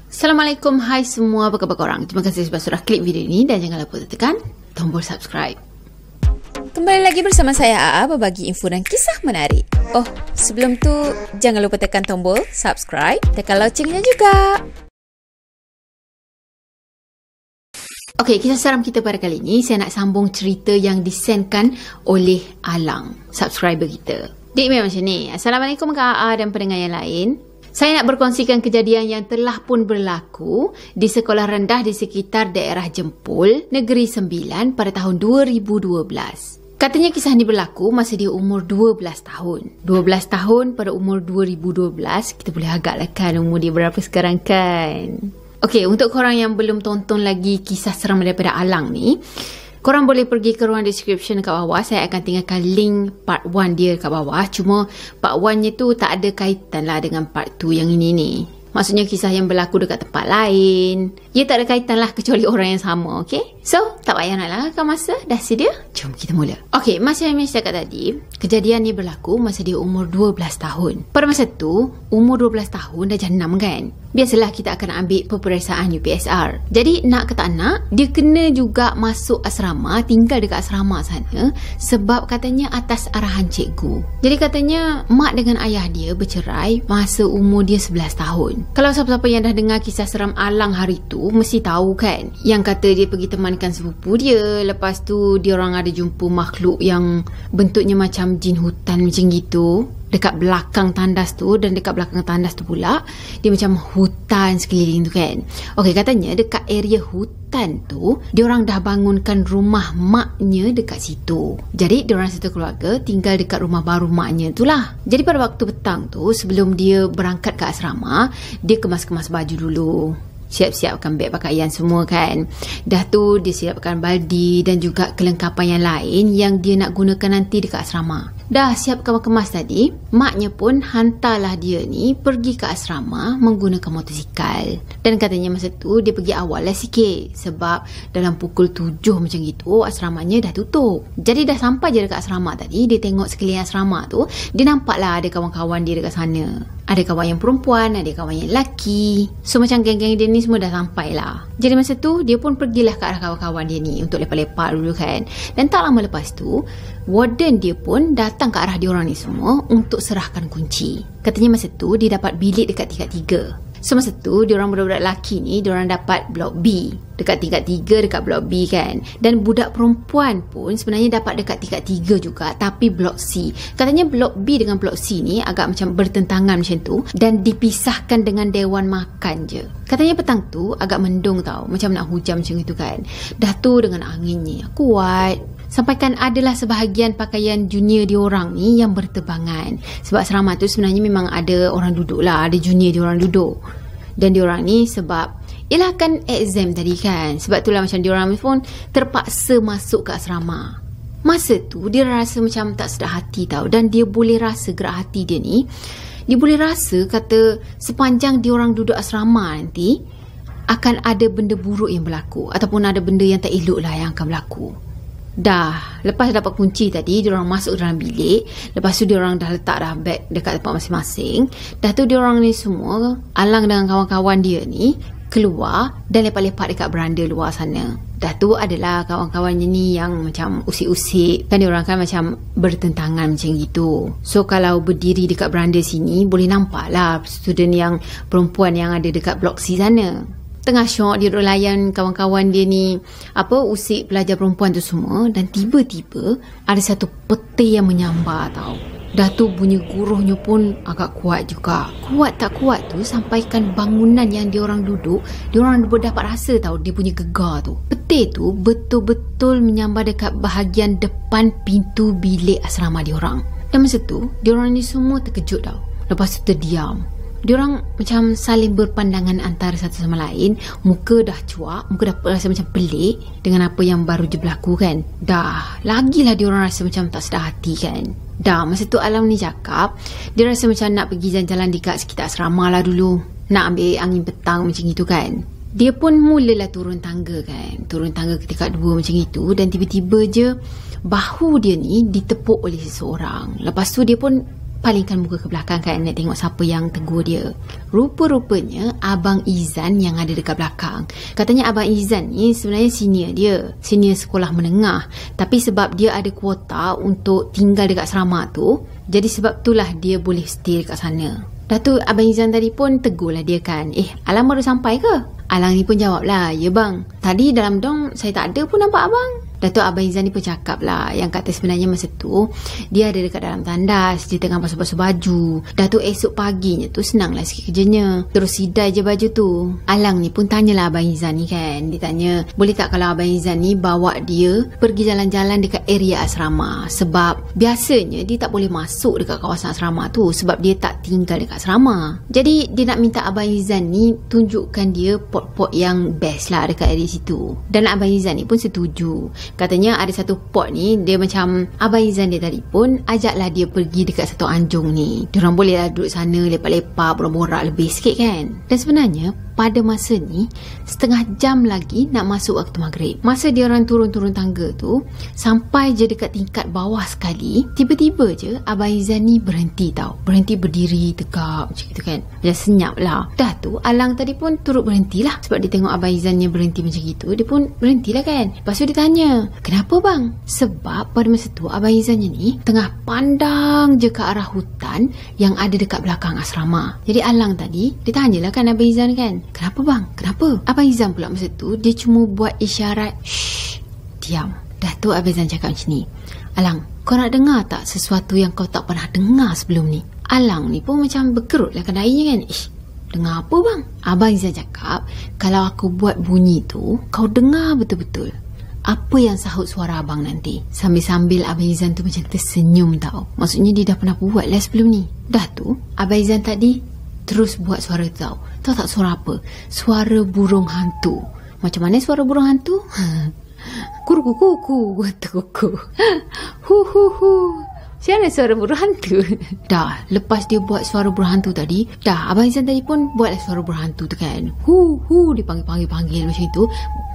Assalamualaikum, hai semua, apa khabar korang? Terima kasih sebab sudah klik video ini dan jangan lupa tekan tombol subscribe. Kembali lagi bersama saya AA berbagi info dan kisah menarik. Oh, sebelum tu jangan lupa tekan tombol subscribe, tekan loncengnya juga. Okey, kisah seram kita pada kali ini saya nak sambung cerita yang disendkan oleh Alang, subscriber kita. Dia email macam ni. Assalamualaikum Kak AA dan pendengar yang lain. Saya nak berkongsikan kejadian yang telah pun berlaku di sekolah rendah di sekitar daerah Jempol, Negeri Sembilan pada tahun 2012. Katanya kisah ni berlaku masa dia umur 12 tahun. 12 tahun pada umur 2012, kita boleh agak lah kan umur dia berapa sekarang kan? Okey, untuk korang yang belum tonton lagi kisah seram daripada Alang ni, korang boleh pergi ke ruang description kat bawah. Saya akan tinggalkan link part 1 dia kat bawah. Cuma part 1 nya tu tak ada kaitan lah dengan part 2 yang ini ni. Maksudnya kisah yang berlaku dekat tempat lain. Ia tak ada kaitan lah kecuali orang yang sama, okey? So, tak payah nak lengahkan masa. Dah sedia? Jom kita mula. Okey, macam yang saya cakap tadi, kejadian ni berlaku masa dia umur 12 tahun. Pada masa tu, umur 12 tahun dah jenam kan? Biasalah kita akan ambil peperiksaan UPSR. Jadi, nak ke tak nak, dia kena juga masuk asrama, tinggal dekat asrama sana sebab katanya atas arahan cikgu. Jadi katanya, mak dengan ayah dia bercerai masa umur dia 11 tahun. Kalau siapa-siapa yang dah dengar kisah seram Alang hari tu, mesti tahu kan? Yang kata dia pergi temankan sepupu dia. Lepas tu, dia orang ada jumpa makhluk yang bentuknya macam jin hutan macam gitu. Dekat belakang tandas tu, dan dekat belakang tandas tu pula dia macam hutan sekeliling tu kan. Okey, katanya dekat area hutan tu diorang dah bangunkan rumah maknya dekat situ. Jadi diorang satu keluarga tinggal dekat rumah baru maknya tu lah. Jadi pada waktu petang tu, sebelum dia berangkat ke asrama, dia kemas-kemas baju dulu, siap-siapkan beg pakaian semua kan. Dah tu dia siapkan baldi dan juga kelengkapan yang lain yang dia nak gunakan nanti dekat asrama. Dah siap kemas-kemas tadi, maknya pun hantarlah dia ni pergi ke asrama menggunakan motosikal. Dan katanya masa tu dia pergi awal lah sikit sebab dalam pukul 7 macam gitu asramanya dah tutup. Jadi dah sampai je dekat asrama tadi, dia tengok sekeliling asrama tu, dia nampak lah ada kawan-kawan dia dekat sana. Ada kawan yang perempuan, ada kawan yang lelaki. So macam geng-geng dia ni semua dah sampai lah. Jadi masa tu dia pun pergilah ke arah kawan-kawan dia ni untuk lepak-lepak dulu kan. Dan tak lama lepas tu, warden dia pun datang ke arah diorang ni semua untuk serahkan kunci. Katanya masa tu dia dapat bilik dekat tingkat 3. So masa tu diorang budak-budak lelaki ni diorang dapat blok B, dekat tingkat 3 dekat blok B kan. Dan budak perempuan pun sebenarnya dapat dekat tingkat 3 juga, tapi blok C. Katanya blok B dengan blok C ni agak macam bertentangan macam tu dan dipisahkan dengan dewan makan je. Katanya petang tu agak mendung tau, macam nak hujan macam itu kan. Dah tu dengan anginnya kuat, sampaikan adalah sebahagian pakaian junior diorang ni yang berterbangan. Sebab asrama tu sebenarnya memang ada orang duduk lah, ada junior diorang duduk. Dan diorang ni sebab yelah kan exam tadi kan, sebab itulah macam diorang pun terpaksa masuk ke asrama. Masa tu dia rasa macam tak sedar hati tau. Dan dia boleh rasa gerak hati dia ni, dia boleh rasa kata sepanjang diorang duduk asrama nanti akan ada benda buruk yang berlaku, ataupun ada benda yang tak elok lah yang akan berlaku. Dah, lepas dapat kunci tadi, diorang masuk dalam bilik. Lepas tu diorang dah letak dah beg dekat tempat masing-masing. Dah tu diorang ni semua, Alang dengan kawan-kawan dia ni, keluar dan lepak-lepak dekat beranda luar sana. Dah tu adalah kawan-kawannya ni yang macam usik-usik. Kan diorang kan macam bertentangan macam gitu. So kalau berdiri dekat beranda sini, boleh nampak lah student yang perempuan yang ada dekat blok C sana. Tengah syok dia duduk layan kawan-kawan dia ni usik pelajar perempuan tu semua. Dan tiba-tiba ada satu peti yang menyambar tau. Dah tu bunyi guruhnya pun agak kuat juga. Kuat tak kuat tu sampaikan bangunan yang diorang duduk, diorang dapat rasa tau dia punya gegar tu. Peti tu betul-betul menyambar dekat bahagian depan pintu bilik asrama diorang. Dan masa tu diorang ni semua terkejut tau. Lepas tu terdiam. Diorang macam saling berpandangan antara satu sama lain. Muka dah cuak, muka dah rasa macam pelik dengan apa yang baru je berlaku kan. Dah, lagilah diorang rasa macam tak sedar hati kan. Dah, masa tu Alang ni cakap dia rasa macam nak pergi jalan-jalan dekat sekitar asrama lah dulu, nak ambil angin petang macam itu kan. Dia pun mulalah turun tangga kan, turun tangga ke tingkat 2 macam itu. Dan tiba-tiba je bahu dia ni ditepuk oleh seseorang. Lepas tu dia pun palingkan muka ke belakang kan, nak tengok siapa yang tegur dia. Rupa-rupanya Abang Izan yang ada dekat belakang. Katanya Abang Izan ni sebenarnya senior dia, senior sekolah menengah. Tapi sebab dia ada kuota untuk tinggal dekat asrama tu, jadi sebab itulah dia boleh stay dekat sana. Dah tu Abang Izan tadi pun tegurlah dia kan, Alang baru sampai ke? Alang ni pun jawab lah, ya bang, tadi dalam dong saya tak ada pun nampak abang. Dah tu Abang Izan ni pun cakap lah, yang kata sebenarnya masa tu dia ada dekat dalam tandas, dia tengah basuh-basuh baju. Dah tu esok paginya tu senang lah sikit kerjanya, terus sidai je baju tu. Alang ni pun tanyalah Abang Izan ni kan, dia tanya boleh tak kalau Abang Izan ni bawa dia pergi jalan-jalan dekat area asrama, sebab biasanya dia tak boleh masuk dekat kawasan asrama tu sebab dia tak tinggal dekat asrama. Jadi dia nak minta Abang Izan ni tunjukkan dia pot-pot yang best lah dekat area situ. Dan Abang Izan ni pun setuju. Katanya ada satu pot ni, dia macam Abang Izan dia tadi pun ajaklah dia pergi dekat satu anjung ni. Diorang boleh lah duduk sana lepak-lepak, borak-borak lebih sikit kan. Dan sebenarnya pada masa ni setengah jam lagi nak masuk waktu maghrib. Masa dia orang turun-turun tangga tu, sampai je dekat tingkat bawah sekali, tiba-tiba je Abang Izan ni berhenti tau. Berhenti berdiri tegak macam itu kan, macam senyap lah. Dah tu Alang tadi pun turut berhenti lah, sebab dia tengok Abang Izan ni berhenti macam gitu, dia pun berhenti lah kan. Lepas tu dia tanya, kenapa bang? Sebab pada masa tu Abang Izan ni tengah pandang je ke arah hutan yang ada dekat belakang asrama. Jadi Alang tadi dia tanyalah kan Abang Izan kan, kenapa bang? Kenapa? Abang Izan pula masa tu dia cuma buat isyarat, shh, diam. Dah tu Abang Izan cakap macam ni, Alang, kau nak dengar tak sesuatu yang kau tak pernah dengar sebelum ni? Alang ni pun macam berkerut lah kedainya kan. Dengar apa bang? Abang Izan cakap, kalau aku buat bunyi tu, kau dengar betul-betul apa yang sahut suara abang nanti. Sambil-sambil Abang Izan tu macam tersenyum tau. Maksudnya dia dah pernah buat lah sebelum ni. Dah tu Abang Izan tadi terus buat suara tu tau. Tahu tak suara apa? Suara burung hantu. Macam mana suara burung hantu? Kuku-kuku, kuku. Hu-hu-hu. Macam mana suara burung hantu? Dah, lepas dia buat suara burung hantu tadi, dah Abang Izan tadi pun buatlah suara burung hantu tu kan. Hu-hu, dia panggil macam itu.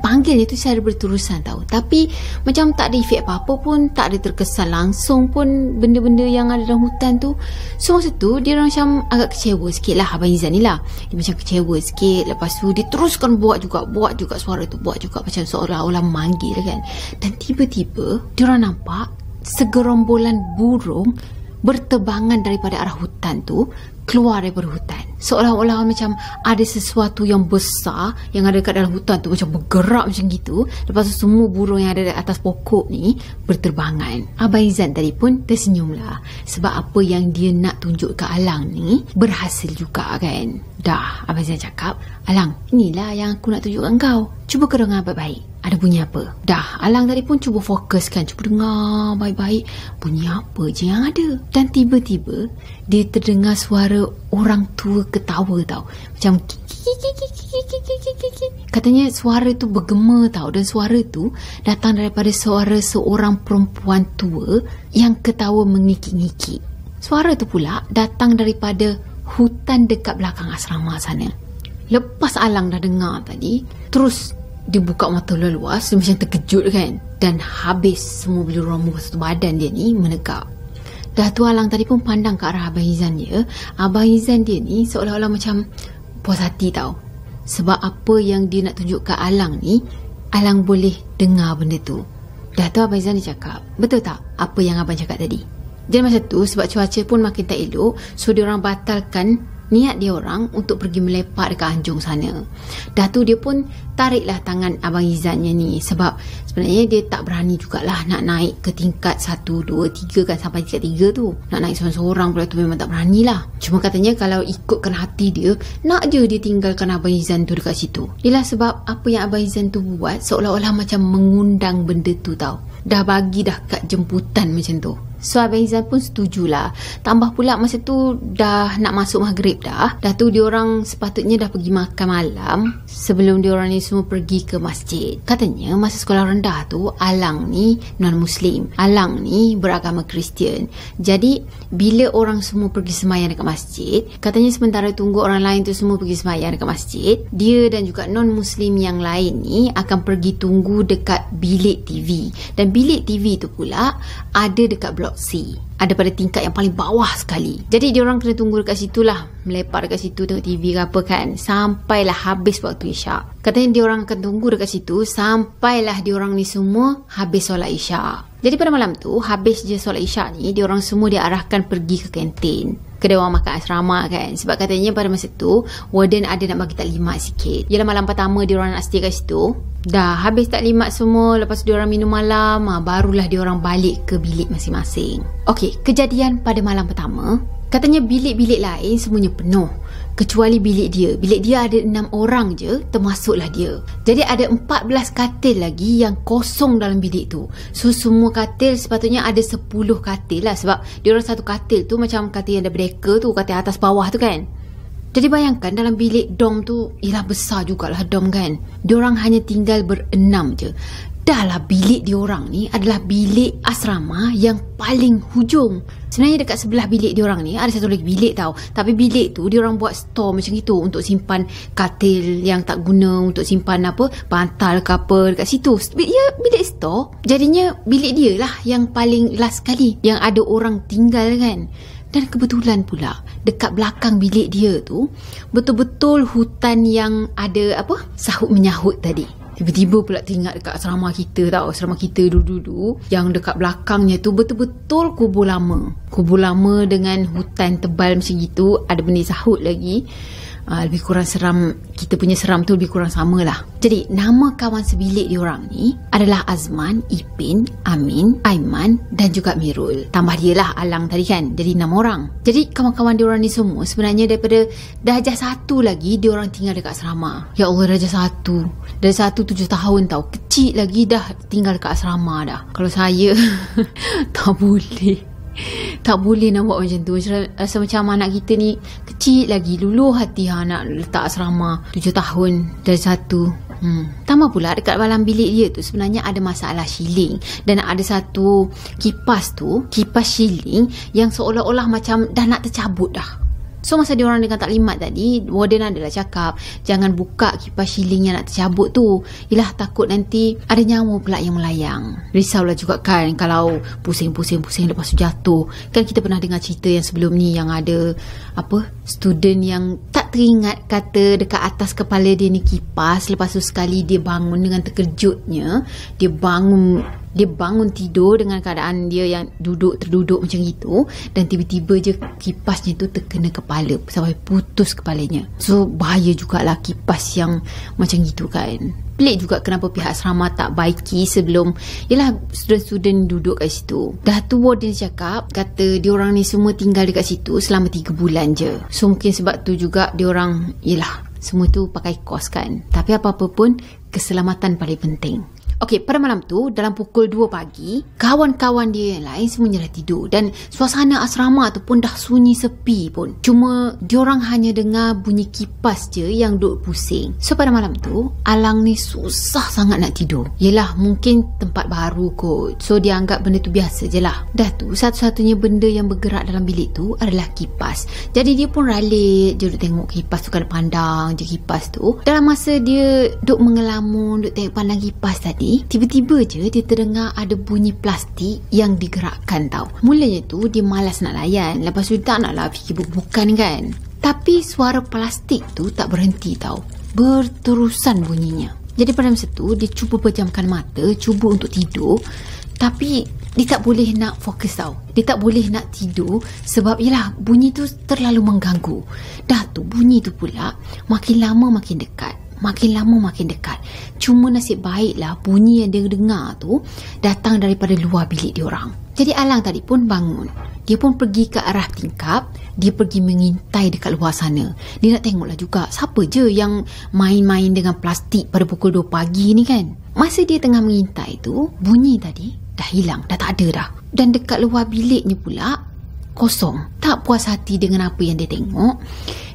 Panggil dia tu secara berterusan tau. Tapi macam tak ada efek apa-apa pun, tak ada terkesan langsung pun benda-benda yang ada dalam hutan tu. So masa tu dia macam agak kecewa sikit lah Abang Izan ni lah. Dia macam kecewa sikit. Lepas tu dia teruskan buat juga suara tu, buat juga macam seolah-olah memanggil kan. Dan tiba-tiba dia orang nampak segerombolan burung berterbangan daripada arah hutan tu keluar daripada hutan. Seolah-olah macam ada sesuatu yang besar yang ada kat dalam hutan tu macam bergerak macam gitu. Lepas tu semua burung yang ada di atas pokok ni berterbangan. Abang Izan tadi pun tersenyum lah, sebab apa yang dia nak tunjuk ke Alang ni berhasil juga kan. Dah Abang Izan cakap, Alang, inilah yang aku nak tunjukkan kau. Cuba kau dengar baik-baik. Ada bunyi apa? Dah, Alang tadi pun cuba fokus kan, cuba dengar baik-baik bunyi apa je yang ada. Dan tiba-tiba dia terdengar suara orang tua ketawa tau. Macam katanya suara tu bergema tau. Dan suara tu datang daripada suara seorang perempuan tua yang ketawa mengikik-ngikik. Suara tu pula datang daripada hutan dekat belakang asrama sana. Lepas Alang dah dengar tadi, terus dia buka mata luas, dia macam terkejut kan. Dan habis semua bulu rambut satu badan dia ni menegak. Dah tu Alang tadi pun pandang ke arah Abang Izan dia. Abang Izan dia ni seolah-olah macam puas hati tau. Sebab apa yang dia nak tunjuk ke Alang ni, Alang boleh dengar benda tu. Dah tu Abang Izan dia cakap, betul tak apa yang abang cakap tadi? Dan masa tu sebab cuaca pun makin tak elok, so dia orang batalkan niat dia orang untuk pergi melepak dekat anjung sana. Dah tu dia pun tariklah tangan Abang Izannya ni, sebab sebenarnya dia tak berani jugalah nak naik ke tingkat 1, 2, 3 kan, sampai tingkat 3 tu. Nak naik seorang-seorang pula tu memang tak berani lah. Cuma katanya kalau ikutkan hati dia, nak je dia tinggalkan Abang Izan tu dekat situ. Ialah sebab apa yang Abang Izan tu buat seolah-olah macam mengundang benda tu tau. Dah bagi dah kat jemputan macam tu. So Abang Izan pun setujulah. Tambah pula masa tu dah nak masuk maghrib dah. Dah tu diorang sepatutnya dah pergi makan malam sebelum diorang ni semua pergi ke masjid. Katanya masa sekolah rendah tu Alang ni non-Muslim, Alang ni beragama Kristian. Jadi bila orang semua pergi sembahyang dekat masjid, katanya sementara tunggu orang lain tu semua pergi sembahyang dekat masjid, dia dan juga non-Muslim yang lain ni akan pergi tunggu dekat bilik TV. Dan bilik TV tu pula ada dekat blok Plot C. Ada pada tingkat yang paling bawah sekali. Jadi diorang kena tunggu dekat situ lah, melepak dekat situ tengok TV ke apa kan, sampailah habis waktu isyak. Katanya diorang akan tunggu dekat situ sampailah diorang ni semua habis solat isyak. Jadi pada malam tu, habis je solat isyak ni, diorang semua diarahkan pergi ke kantin, ke dewan makan asrama kan. Sebab katanya pada masa tu warden ada nak bagi taklimat sikit. Yalah, malam pertama diorang nak stay kat situ, dah habis taklimat semua, lepas tu diorang minum malam, barulah diorang balik ke bilik masing-masing. Okey, kejadian pada malam pertama, katanya bilik-bilik lain semuanya penuh kecuali bilik dia. Bilik dia ada 6 orang je, termasuklah dia. Jadi ada 14 katil lagi yang kosong dalam bilik tu. So semua katil sepatutnya ada 10 katil lah, sebab diorang satu katil tu macam katil yang ada breaker tu, katil atas bawah tu kan. Jadi bayangkan dalam bilik dom tu, ialah besar jugalah dom kan. Diorang hanya tinggal berenam je. Dahlah bilik diorang ni adalah bilik asrama yang paling hujung. Sebenarnya dekat sebelah bilik diorang ni ada satu lagi bilik tau. Tapi bilik tu diorang buat store macam itu untuk simpan katil yang tak guna, untuk simpan apa, bantal ke apa dekat situ. Ya, bilik store. Jadinya bilik dia lah yang paling last sekali yang ada orang tinggal kan. Dan kebetulan pula dekat belakang bilik dia tu betul-betul hutan yang ada apa, sahut menyahut tadi. Tiba-tiba pula teringat dekat asrama kita tau. Asrama kita dulu-dulu yang dekat belakangnya tu betul-betul kubur lama. Kubur lama dengan hutan tebal macam gitu. Ada benda sahut lagi. Lebih kurang seram. Kita punya seram tu lebih kurang sama lah. Jadi nama kawan sebilik diorang ni adalah Azman, Ipin, Amin, Aiman dan juga Mirul. Tambah dia lah Alang tadi kan. Jadi 6 orang. Jadi kawan-kawan diorang ni semua sebenarnya daripada darjah 1 lagi diorang tinggal dekat asrama. Ya Allah, darjah 1. Darjah 1 7 tahun tau. Kecil lagi dah tinggal dekat asrama dah. Kalau saya tak boleh. Tak boleh nak buat macam tu. Rasa macam anak kita ni kecil lagi, luluh hati nak letak asrama 7 tahun dari 1. Tambah pula dekat dalam bilik dia tu sebenarnya ada masalah shieling. Dan ada satu kipas tu, kipas shieling yang seolah-olah macam dah nak tercabut dah. So masa diorang dengan taklimat tadi, warden adalah cakap jangan buka kipas shieling yang nak tercabut tu. Yelah, takut nanti ada nyawa pula yang melayang. Risaulah juga kan kalau pusing-pusing lepas tu jatuh. Kan kita pernah dengar cerita yang sebelum ni yang ada apa, student yang tak teringat kata dekat atas kepala dia ni kipas. Lepas tu sekali dia bangun dengan terkejutnya, dia bangun tidur dengan keadaan dia yang terduduk macam gitu, dan tiba-tiba je kipasnya tu terkena kepala sampai putus kepalanya. So bahaya jugalah kipas yang macam gitu kan. Pelik juga kenapa pihak asrama tak baiki sebelum yelah student-student duduk kat situ. Dah tu warden cakap, kata diorang ni semua tinggal dekat situ selama 3 bulan je. So mungkin sebab tu juga diorang yelah semua tu pakai kos kan. Tapi apa-apa pun keselamatan paling penting. Okey, pada malam tu dalam pukul 2 pagi, kawan-kawan dia yang lain semuanya dah tidur dan suasana asrama tu pun dah sunyi sepi pun. Cuma diorang hanya dengar bunyi kipas je yang duk pusing. So pada malam tu Alang ni susah sangat nak tidur. Yelah, mungkin tempat baru kot. So dia anggap benda tu biasa je lah. Dah tu satu-satunya benda yang bergerak dalam bilik tu adalah kipas. Jadi dia pun ralik je duk tengok kipas tu kan, pandang je kipas tu. Dalam masa dia duk mengelamun, duk tengok pandang kipas tadi, tiba-tiba je dia terdengar ada bunyi plastik yang digerakkan tau. Mulanya tu dia malas nak layan. Lepas tu tak naklah fikir bukan kan. Tapi suara plastik tu tak berhenti tau. Berterusan bunyinya. Jadi pada masa tu dia cuba pejamkan mata, cuba untuk tidur. Tapi dia tak boleh nak fokus tau. Dia tak boleh nak tidur sebab yelah bunyi tu terlalu mengganggu. Dah tu bunyi tu pula makin lama makin dekat. Makin lama makin dekat. Cuma nasib baiklah bunyi yang dia dengar tu datang daripada luar bilik diorang. Jadi Alang tadi pun bangun. Dia pun pergi ke arah tingkap. Dia pergi mengintai dekat luar sana. Dia nak tengoklah juga siapa je yang main-main dengan plastik pada pukul 2 pagi ni kan. Masa dia tengah mengintai tu, bunyi tadi dah hilang, dah tak ada dah. Dan dekat luar biliknya pula kosong. Tak puas hati dengan apa yang dia tengok,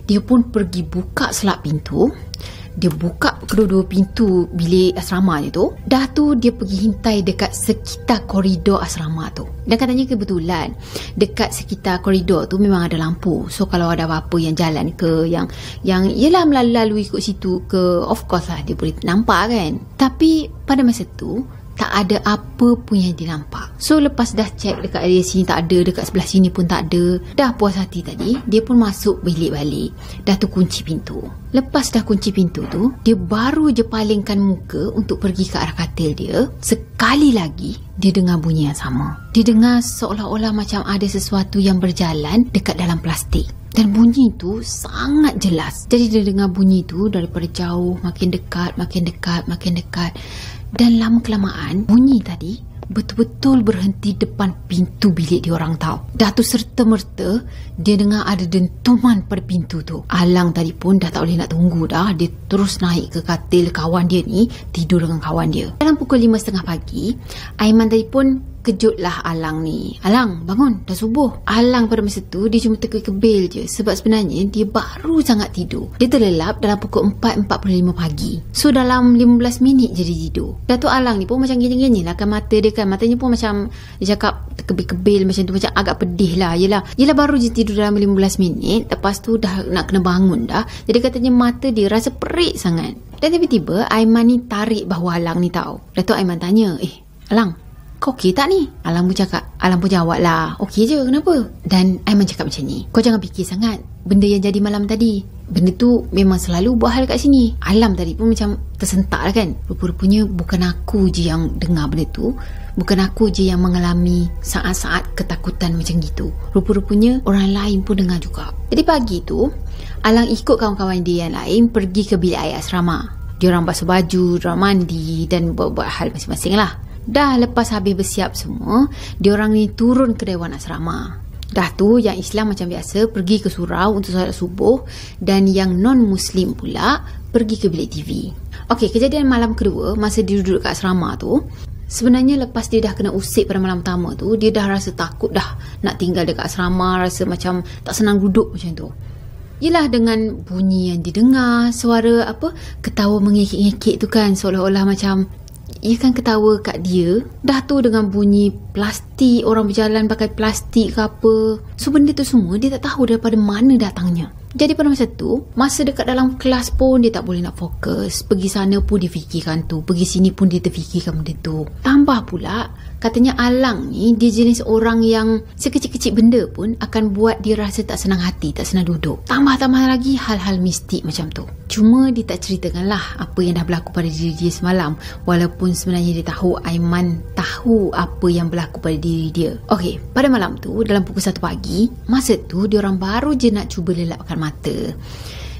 dia pun pergi buka selap pintu. Dia buka kedua-dua pintu bilik asramanya tu. Dah tu dia pergi hintai dekat sekitar koridor asrama tu. Dan katanya kebetulan dekat sekitar koridor tu memang ada lampu. So kalau ada apa-apa yang jalan ke, yang yelah melalui ikut situ ke, of course lah dia boleh nampak kan. Tapi pada masa tu tak ada apa pun yang dia nampak. So lepas dah check dekat area sini tak ada, dekat sebelah sini pun tak ada, dah puas hati tadi, dia pun masuk bilik balik. Dah tu kunci pintu. Lepas dah kunci pintu tu, dia baru je palingkan muka untuk pergi ke arah katil dia. Sekali lagi dia dengar bunyi yang sama. Dia dengar seolah-olah macam ada sesuatu yang berjalan dekat dalam plastik. Dan bunyi tu sangat jelas. Jadi dia dengar bunyi tu daripada jauh, makin dekat, makin dekat, makin dekat. Dan lama-kelamaan bunyi tadi betul-betul berhenti depan pintu bilik dia orang tahu. Dah tu serta-merta dia dengar ada dentuman pada pintu tu. Alang tadi pun dah tak boleh nak tunggu dah. Dia terus naik ke katil kawan dia ni, tidur dengan kawan dia. Dalam pukul 5.30 pagi, Aiman tadi pun kejutlah Alang ni. Alang, bangun, dah subuh. Alang pada masa tu dia cuma terkebil je, sebab sebenarnya dia baru sangat tidur. Dia terlelap dalam pukul 4.45 pagi. So dalam 15 minit je dia tidur. Dah tu Alang ni pun macam gini-gini lah kan mata dia kan. Matanya pun macam dia cakap terkebil-kebil macam tu, macam agak pedih lah. Yelah baru je tidur dalam 15 minit. Lepas tu dah nak kena bangun dah. Jadi katanya mata dia rasa perik sangat. Dan tiba-tiba Aiman ni tarik bahu Alang ni tahu. Dah tu Aiman tanya, Alang, kau okey tak ni? Alang pun jawab lah, okey je, kenapa? Dan Aiman cakap macam ni, kau jangan fikir sangat benda yang jadi malam tadi. Benda tu memang selalu buat hal kat sini. Alam tadi pun macam tersentak lah kan. Rupa-rupanya bukan aku je yang dengar benda tu. Bukan aku je yang mengalami saat-saat ketakutan macam gitu. Rupa-rupanya orang lain pun dengar juga. Jadi pagi tu Alang ikut kawan-kawan dia yang lain pergi ke bilik air asrama. Diorang basuh baju, diorang mandi dan buat hal masing-masing lah. Dah lepas habis bersiap semua, diorang ni turun ke dewan asrama. Dah tu yang Islam macam biasa pergi ke surau untuk solat subuh, dan yang non-Muslim pula pergi ke bilik TV. Okey, kejadian malam kedua masa dia duduk kat asrama tu, sebenarnya lepas dia dah kena usik pada malam pertama tu, dia dah rasa takut dah nak tinggal dekat asrama, rasa macam tak senang duduk macam tu. Yelah dengan bunyi yang didengar, suara ketawa mengekek-ngekek tu kan, seolah-olah macam ia kan ketawa kat dia. Dah tu dengan bunyi plastik, orang berjalan pakai plastik ke apa. So benda tu semua dia tak tahu daripada mana datangnya. Jadi pada masa tu, masa dekat dalam kelas pun dia tak boleh nak fokus. Pergi sana pun dia fikirkan tu, pergi sini pun dia terfikirkan benda tu. Tambah pula, katanya Alang ni dia jenis orang yang sekecil-kecil benda pun akan buat dia rasa tak senang hati, tak senang duduk. Tambah-tambah lagi hal-hal mistik macam tu. Cuma dia tak ceritakan lah apa yang dah berlaku pada diri dia semalam. Walaupun sebenarnya dia tahu Aiman tahu apa yang berlaku pada diri dia. Okey, pada malam tu dalam pukul 1 pagi, masa tu diorang baru je nak cuba lelapkan mata.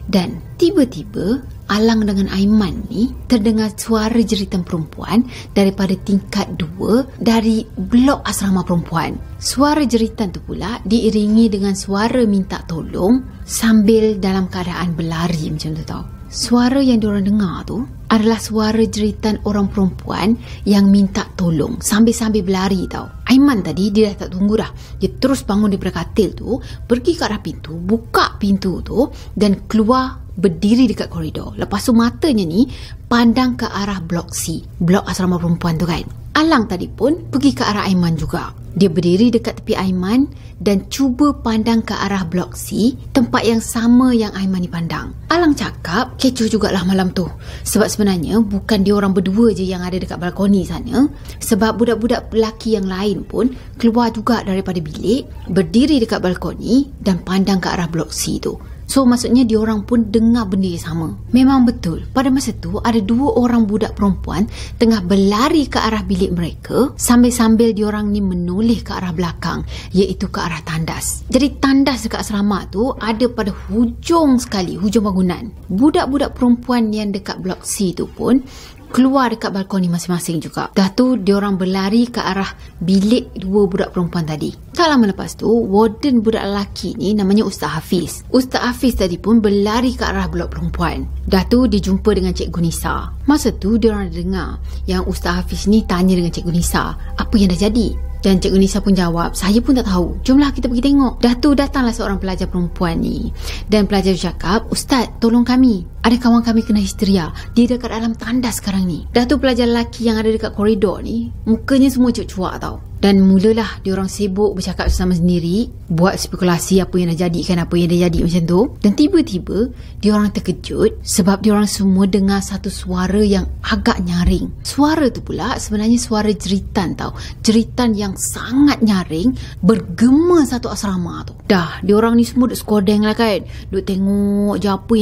Dan tiba-tiba Alang dengan Aiman ni terdengar suara jeritan perempuan daripada tingkat 2 dari blok asrama perempuan. Suara jeritan tu pula diiringi dengan suara minta tolong sambil dalam keadaan berlari macam tu tau. Suara yang diorang dengar tu adalah suara jeritan orang perempuan yang minta tolong sambil-sambil berlari tau. Aiman tadi dia dah tak tunggu dah. Dia terus bangun daripada katil tu, pergi ke arah pintu, buka pintu tu dan keluar berdiri dekat koridor. Lepas tu matanya ni pandang ke arah blok C, blok asrama perempuan tu kan. Alang tadi pun pergi ke arah Aiman juga. Dia berdiri dekat tepi Aiman dan cuba pandang ke arah blok C, tempat yang sama yang Aiman ni pandang. Alang cakap kecoh jugalah malam tu. Sebab sebenarnya bukan dia orang berdua je yang ada dekat balkoni sana. Sebab budak-budak lelaki yang lain pun keluar juga daripada bilik, berdiri dekat balkoni dan pandang ke arah blok C tu. So maksudnya diorang pun dengar benda yang sama. Memang betul, pada masa tu ada 2 orang budak perempuan tengah berlari ke arah bilik mereka sambil-sambil diorang ni menoleh ke arah belakang, iaitu ke arah tandas. Jadi tandas dekat asrama tu ada pada hujung sekali, hujung bangunan. Budak-budak perempuan yang dekat blok C tu pun keluar dekat balkoni masing-masing juga. Dah tu diorang berlari ke arah bilik 2 budak perempuan tadi. Tak lama lepas tu, warden budak lelaki ni namanya Ustaz Hafiz. Ustaz Hafiz tadi pun berlari ke arah blok perempuan. Dah tu dia jumpa dengan Cikgu Nisa. Masa tu diorang dengar yang Ustaz Hafiz ni tanya dengan Cikgu Nisa apa yang dah jadi. Dan Cikgu Nisa pun jawab, saya pun tak tahu, jomlah kita pergi tengok. Dah tu datanglah seorang pelajar perempuan ni. Dan pelajar cakap, Ustaz tolong kami, ada kawan kami kena histeria, dia dekat dalam tandas sekarang ni. Dah tu pelajar lelaki yang ada dekat koridor ni, mukanya semua cuak-cuak tau. Dan mulalah diorang sibuk bercakap bersama sendiri, buat spekulasi apa yang dah jadi kan, apa yang dah jadi macam tu. Dan tiba-tiba diorang terkejut sebab diorang semua dengar satu suara yang agak nyaring. Suara tu pula sebenarnya suara jeritan tau. Jeritan yang sangat nyaring bergema satu asrama tu. Dah, diorang ni semua duk skodeng lah kan, duk tengok je apa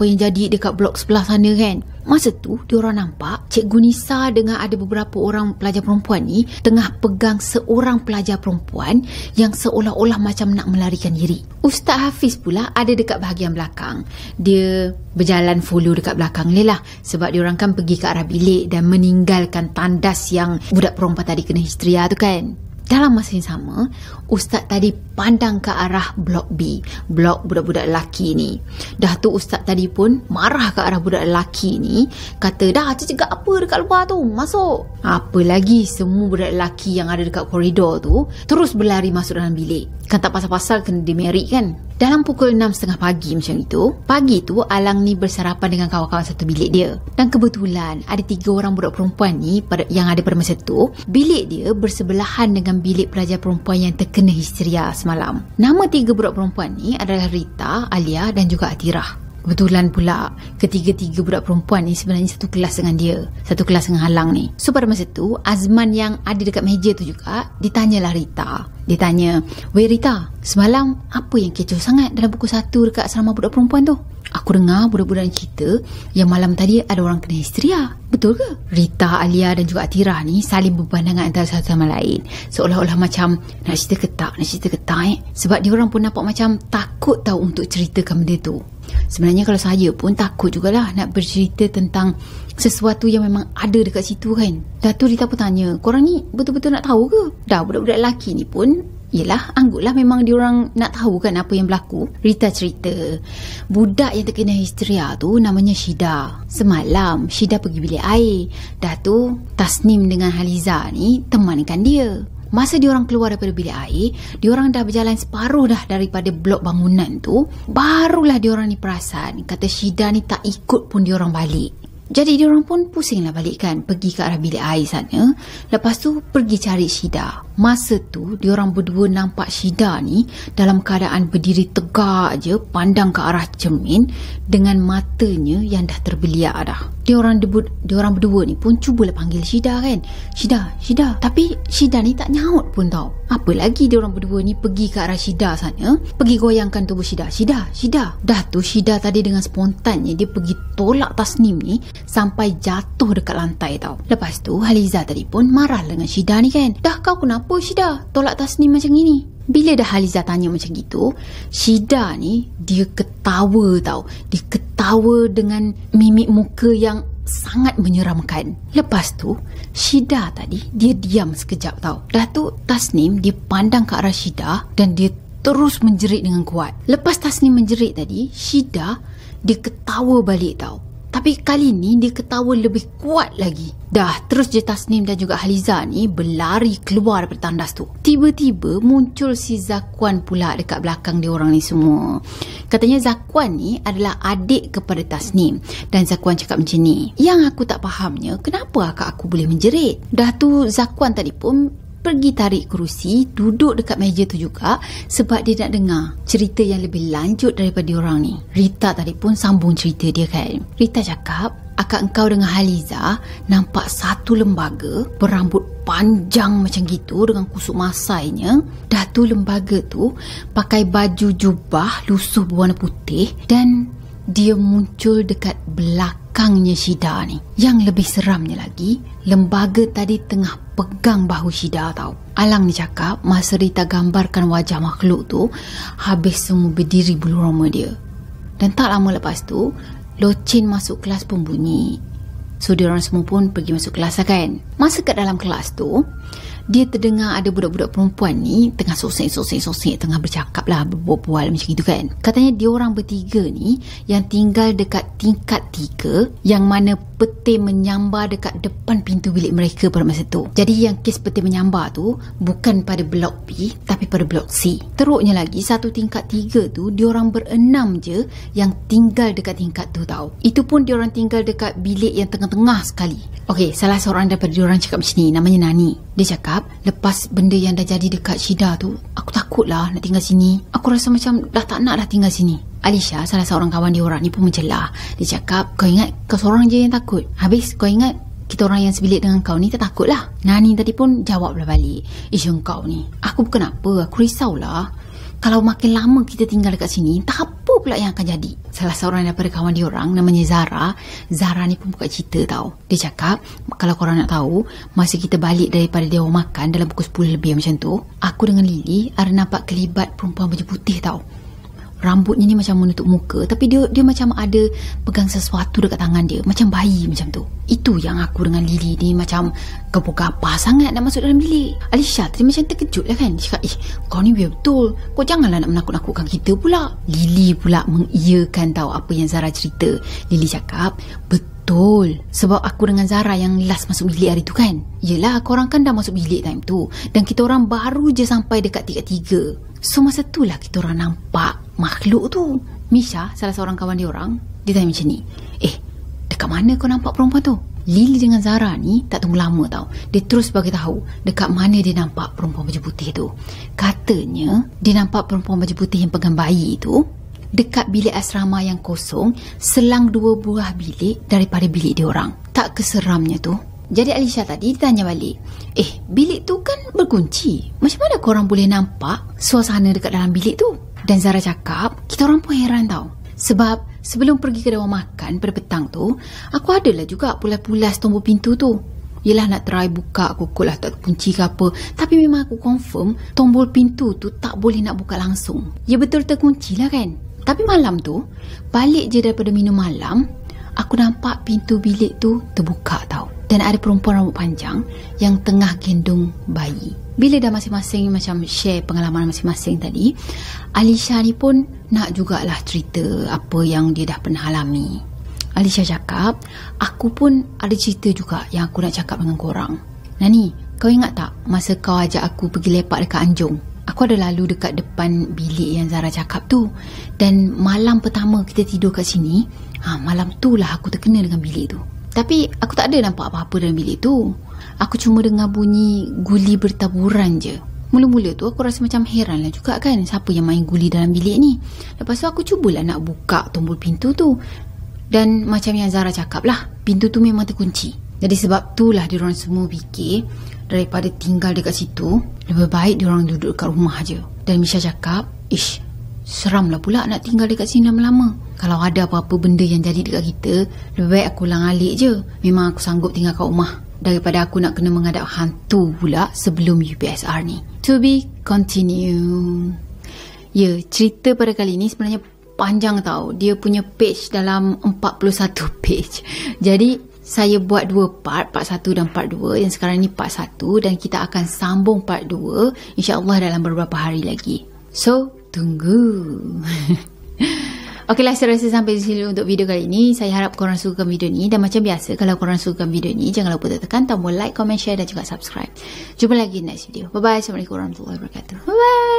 yang jadi dekat blok sebelah sana kan. Masa tu diorang nampak Cikgu Nisa dengan ada beberapa orang pelajar perempuan ni tengah pegang seorang pelajar perempuan yang seolah-olah macam nak melarikan diri. Ustaz Hafiz pula ada dekat bahagian belakang. Dia berjalan follow dekat belakang ni lah, sebab diorang kan pergi ke arah bilik dan meninggalkan tandas yang budak perempuan tadi kena histeria tu kan. Dalam masa yang sama, Ustaz tadi pandang ke arah blok B, blok budak-budak lelaki ni. Dah tu Ustaz tadi pun marah ke arah budak lelaki ni, kata, dah cakap apa dekat luar tu, masuk. Apa lagi, semua budak lelaki yang ada dekat koridor tu terus berlari masuk dalam bilik. Kan tak pasal-pasal kena demerit kan. Dalam pukul 6.30 pagi macam itu, pagi tu Alang ni bersarapan dengan kawan-kawan satu bilik dia. Dan kebetulan ada 3 orang budak perempuan ni yang ada pada masa tu, bilik dia bersebelahan dengan bilik pelajar perempuan yang terkena histeria semalam. Nama 3 budak perempuan ni adalah Rita, Alia dan juga Atirah. Kebetulan pula ketiga-tiga budak perempuan ni sebenarnya satu kelas dengan dia, satu kelas dengan Alang ni. So pada masa tu Azman yang ada dekat meja tu juga ditanyalah Rita. Dia tanya, "Weh Rita, semalam apa yang kecoh sangat dalam pukul 1 dekat asrama budak perempuan tu? Aku dengar budak-budak ni cerita yang malam tadi ada orang kena histeria. Betul ke?" Rita, Alia dan juga Atirah ni saling berpandangan antara satu sama lain, seolah-olah macam nak cerita ke tak sebab dia orang pun nampak macam takut tahu untuk ceritakan benda tu. Sebenarnya kalau saya pun takut jugalah nak bercerita tentang sesuatu yang memang ada dekat situ kan. Dah tu Rita pun tanya, "Korang ni betul-betul nak tahu ke?" Dah budak-budak lelaki ni pun, yelah, anggaplah memang diorang nak tahu kan apa yang berlaku. Rita cerita, budak yang terkena histeria tu namanya Syida. Semalam Syida pergi bilik air. Dah tu Tasnim dengan Haliza ni temankan dia. Masa diorang keluar daripada bilik air, diorang dah berjalan separuh dah daripada blok bangunan tu, barulah diorang ni perasan kata Syida ni tak ikut pun diorang balik. Jadi diorang pun pusinglah balik kan, pergi ke arah bilik air sana. Lepas tu pergi cari Syida. Masa tu diorang berdua nampak Syida ni dalam keadaan berdiri tegak je, pandang ke arah cermin dengan matanya yang dah terbeliak dah. Diorang berdua ni pun cubalah panggil Syida kan, Syida. Tapi Syida ni tak nyaut pun tau. Apa lagi diorang berdua ni pergi ke arah Syida sana, pergi goyangkan tubuh Syida. Dah tu Syida tadi dengan spontannya dia pergi tolak Tasnim ni sampai jatuh dekat lantai tau. Lepas tu Haliza tadi pun marah dengan Syida ni kan. "Dah kau kenapa Syida tolak Tasnim macam ni?" Bila dah Haliza tanya macam gitu, Syida ni dia ketawa tau. Dia ketawa dengan mimik muka yang sangat menyeramkan. Lepas tu Syida tadi dia diam sekejap tau. Dah tu Tasnim dia pandang ke arah Syida dan dia terus menjerit dengan kuat. Lepas Tasnim menjerit tadi, Syida dia ketawa balik tau. Tapi kali ni dia ketawa lebih kuat lagi. Dah terus je Tasnim dan juga Haliza ni berlari keluar daripada tandas tu. Tiba-tiba muncul si Zakwan pula dekat belakang dia orang ni semua. Katanya Zakwan ni adalah adik kepada Tasnim. Dan Zakwan cakap macam ni, "Yang aku tak fahamnya, kenapa akak aku boleh menjerit?" Dah tu Zakwan tadi pun pergi tarik kerusi, duduk dekat meja tu juga sebab dia nak dengar cerita yang lebih lanjut daripada diorang ni. Rita tadi pun sambung cerita dia kan. Rita cakap, "Akak engkau dengan Haliza nampak satu lembaga berambut panjang macam gitu dengan kusuk masainya. Dah tu lembaga tu pakai baju jubah lusuh berwarna putih dan dia muncul dekat belakangnya Syida ni. Yang lebih seramnya lagi, lembaga tadi tengah pegang bahu Syida tau." Alang ni cakap masa Rita gambarkan wajah makhluk tu, habis semua berdiri bulu roma dia. Dan tak lama lepas tu, loceng masuk kelas pun bunyi. So diorang semua pun pergi masuk kelas lah kan. Masa kat dalam kelas tu, dia terdengar ada budak-budak perempuan ni tengah sosek, tengah bercakap lah, berbual macam itu kan. Katanya diorang bertiga ni yang tinggal dekat tingkat 3, yang mana peti menyambar dekat depan pintu bilik mereka pada masa tu. Jadi yang kes peti menyambar tu bukan pada blok B tapi pada blok C. Teruknya lagi, satu tingkat 3 tu diorang berenam je yang tinggal dekat tingkat tu tau. Itu pun diorang tinggal dekat bilik yang tengah-tengah sekali. Okey, salah seorang daripada diorang cakap macam ni, namanya Nani. Dia cakap cakap, lepas benda yang dah jadi dekat Syida tu, aku takut lah nak tinggal sini. Aku rasa macam dah tak nak dah tinggal sini. Alisha, salah seorang kawan dia orang ni pun mencelah. Dia cakap, kau ingat kau seorang je yang takut. Habis kau ingat kita orang yang sebilik dengan kau ni tak takut lah. Nani tadi pun jawablah balik, isu kau ni, aku bukan apa, aku risaulah. Kalau makin lama kita tinggal dekat sini, tak apa pula yang akan jadi. Salah seorang daripada kawan dia orang, namanya Zara. Zara ni pun buka cerita tau. Dia cakap, kalau korang nak tahu, masa kita balik daripada dia orang makan dalam pukul 10 lebih macam tu, aku dengan Lily ada nampak kelibat perempuan baju putih tau. Rambutnya ni macam menutup muka, tapi dia macam ada pegang sesuatu dekat tangan dia, macam bayi macam tu. Itu yang aku dengan Lily ni macam gapah-gapah sangat nak masuk dalam bilik. Alisha tadi macam terkejut lah kan. Dia cakap, kau ni biar betul, kau janganlah nak menakut-nakutkan kita pula. Lily pula mengiyakan tahu apa yang Zara cerita. Lily cakap, betul, sebab aku dengan Zara yang last masuk bilik hari tu kan. Yelah, korang kan dah masuk bilik time tu, dan kita orang baru je sampai dekat 3-3. So masa tu lah kita orang nampak makhluk tu. Misha, salah seorang kawan dia orang, dia tanya macam ni, dekat mana kau nampak perempuan tu? Lily dengan Zara ni tak tunggu lama tau. Dia terus bagi tahu dekat mana dia nampak perempuan baju putih tu. Katanya dia nampak perempuan baju putih yang pegang bayi tu dekat bilik asrama yang kosong, selang 2 buah bilik daripada bilik dia orang. Tak keseramnya tu? Jadi Alisha tadi ditanya balik, bilik tu kan berkunci, macam mana korang boleh nampak suasana dekat dalam bilik tu? Dan Zara cakap, kita orang pun heran tau. Sebab sebelum pergi ke dewan makan pada petang tu, aku adalah juga pulas-pulas tombol pintu tu. Yelah nak try buka, aku lah tak kunci ke apa. Tapi memang aku confirm tombol pintu tu tak boleh nak buka langsung. Ya betul terkunci lah kan. Tapi malam tu, balik je daripada minum malam, aku nampak pintu bilik tu terbuka tau. Dan ada perempuan rambut panjang yang tengah gendong bayi. Bila dah masing-masing macam share pengalaman masing-masing tadi, Alisha ni pun nak jugalah cerita apa yang dia dah pernah alami. Alisha cakap, aku pun ada cerita juga yang aku nak cakap dengan korang. Nani, kau ingat tak masa kau ajak aku pergi lepak dekat Anjung? Aku ada lalu dekat depan bilik yang Zara cakap tu. Dan malam pertama kita tidur kat sini, malam tu lah aku terkena dengan bilik tu. Tapi aku tak ada nampak apa-apa dalam bilik tu. Aku cuma dengar bunyi guli bertaburan je. Mula-mula tu aku rasa macam heran lah juga kan, siapa yang main guli dalam bilik ni. Lepas tu aku cubalah nak buka tombol pintu tu. Dan macam yang Zara cakap lah, pintu tu memang terkunci. Jadi sebab tu lah diorang semua fikir, daripada tinggal dekat situ, lebih baik diorang duduk dekat rumah je. Dan Misha cakap, seram lah pula nak tinggal dekat sini lama-lama. Kalau ada apa-apa benda yang jadi dekat kita, lebih baik aku ulang alik je. Memang aku sanggup tinggal kat rumah, daripada aku nak kena menghadap hantu pula sebelum UPSR ni. To be continue. Ya, cerita pada kali ni sebenarnya panjang tau. Dia punya page dalam 41 page. Jadi saya buat 2 part 1 dan part 2. Yang sekarang ni part 1, dan kita akan sambung part 2 insya-Allah dalam beberapa hari lagi. So, tunggu. Okeylah, saya rasa sampai di sini untuk video kali ini. Saya harap korang suka video ni. Dan macam biasa, kalau korang suka video ni, jangan lupa tekan tombol like, comment, share dan juga subscribe. Jumpa lagi next video. Bye-bye. Assalamualaikum warahmatullahi wabarakatuh. Bye-bye.